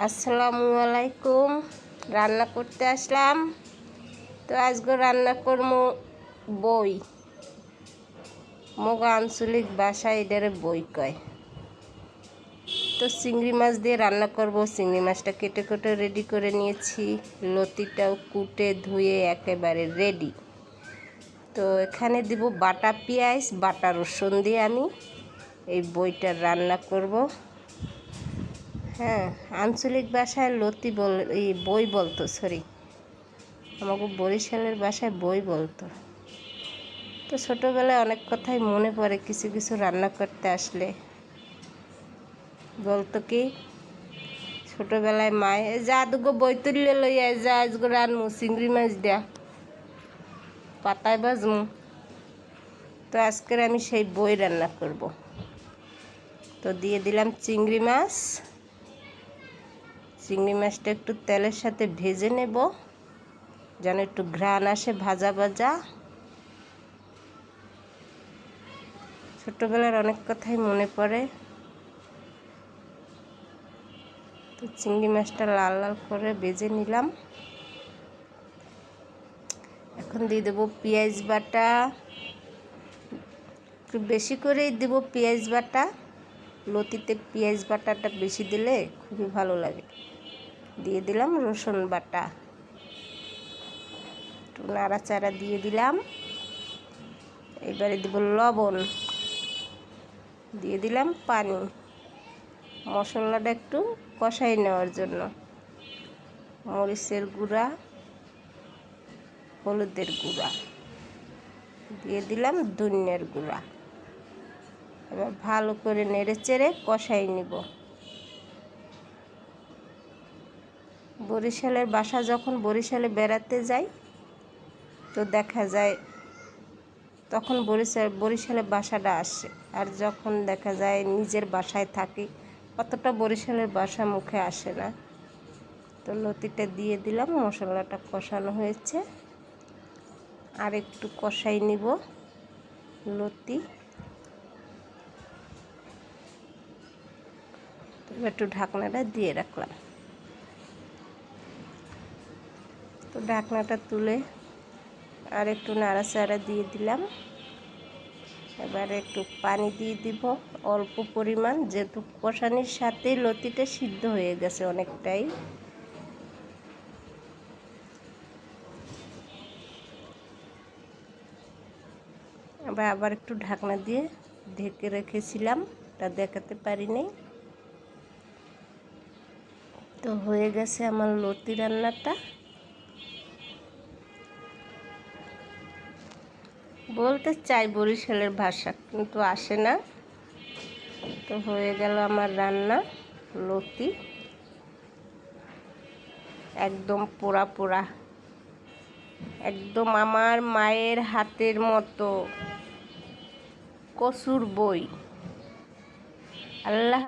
আসসালামু আলাইকুম। রান্না করতে আসলাম। তো আজকে রান্না করবো বই। মগা আঞ্চলিক ভাষায় এটারে বই কয়। তো চিংড়ি মাছ দিয়ে রান্না করব। চিংড়ি মাছটা কেটে কেটে রেডি করে নিয়েছি। লতিটাও কুটে ধুয়ে একেবারে রেডি। তো এখানে দিব বাটা পেঁয়াজ, বাটা রসুন দিয়ে আমি এই বইটা রান্না করব। হ্যাঁ, আঞ্চলিক ভাষায় লতি এই বই বলতো, সরি, আমাকে বরিশালের ভাষায় বই বলতো। তো ছোটোবেলায় অনেক কথাই মনে পড়ে, কিছু কিছু রান্না করতে আসলে বলতো কি, ছোটোবেলায় মায় যা দুগো বই তুললে লইয়া যা আজগো রানমু চিংড়ি মাছ দেয়া পাতায় বাজমু। তো আজকের আমি সেই বই রান্না করব। তো দিয়ে দিলাম চিংড়ি মাছ। চিংড়ি মাছটা একটু তেলের সাথে ভেজে নেব, যেন একটু ঘ্রাণ আসে ভাজা ভাজা। ছোটবেলার অনেক কথাই মনে পড়ে। তো চিংড়ি মাছটা লাল লাল করে ভেজে নিলাম। এখন দিয়ে দেবো পেঁয়াজ বাটা, একটু বেশি করেই দেবো পেঁয়াজ বাটা। লতিতে পেঁয়াজ বাটাটা বেশি দিলে খুবই ভালো লাগে। দিয়ে দিলাম রসুন বাটা, একটু নাড়াচাড়া দিয়ে দিলাম। এবারে দেবো লবণ, দিয়ে দিলাম পানি, মশলাটা একটু কষাই নেওয়ার জন্য। মরিচের গুঁড়া, হলুদের গুঁড়া, দিয়ে দিলাম ধনিয়ার গুঁড়া। এবার ভালো করে নেড়ে চেড়ে কষাই নিব। বরিশালের বাসা, যখন বরিশালে বেড়াতে যাই তো দেখা যায় তখন বরিশালের বাসাটা আসে। আর যখন দেখা যায় নিজের বাসায় থাকি অতটা বরিশালের বাসা মুখে আসে না। তো লতিটা দিয়ে দিলাম, মশলাটা কষানো হয়েছে, আর একটু কষাই নিব লতি। একটু ঢাকনাটা দিয়ে রাখলাম। তো ঢাকনাটা তুলে আর একটু নাড়াচাড়া দিয়ে দিলাম। এবারে একটু পানি দিয়ে দিব অল্প পরিমাণ, যেহেতু কষানির সাথে লতিটা সিদ্ধ হয়ে গেছে অনেকটাই। আবার একটু ঢাকনা দিয়ে ঢেকে রেখেছিলাম, তা দেখাতে পারিনি। তো হয়ে গেছে আমার লতি রান্নাটা। বলতে চাই বরিশালের ভাষা, কিন্তু আসে না। তো হয়ে গেল আমার রান্না লতি, একদম পোড়া পোড়া, একদম আমার মায়ের হাতের মতো কচুর বই। আল্লাহ।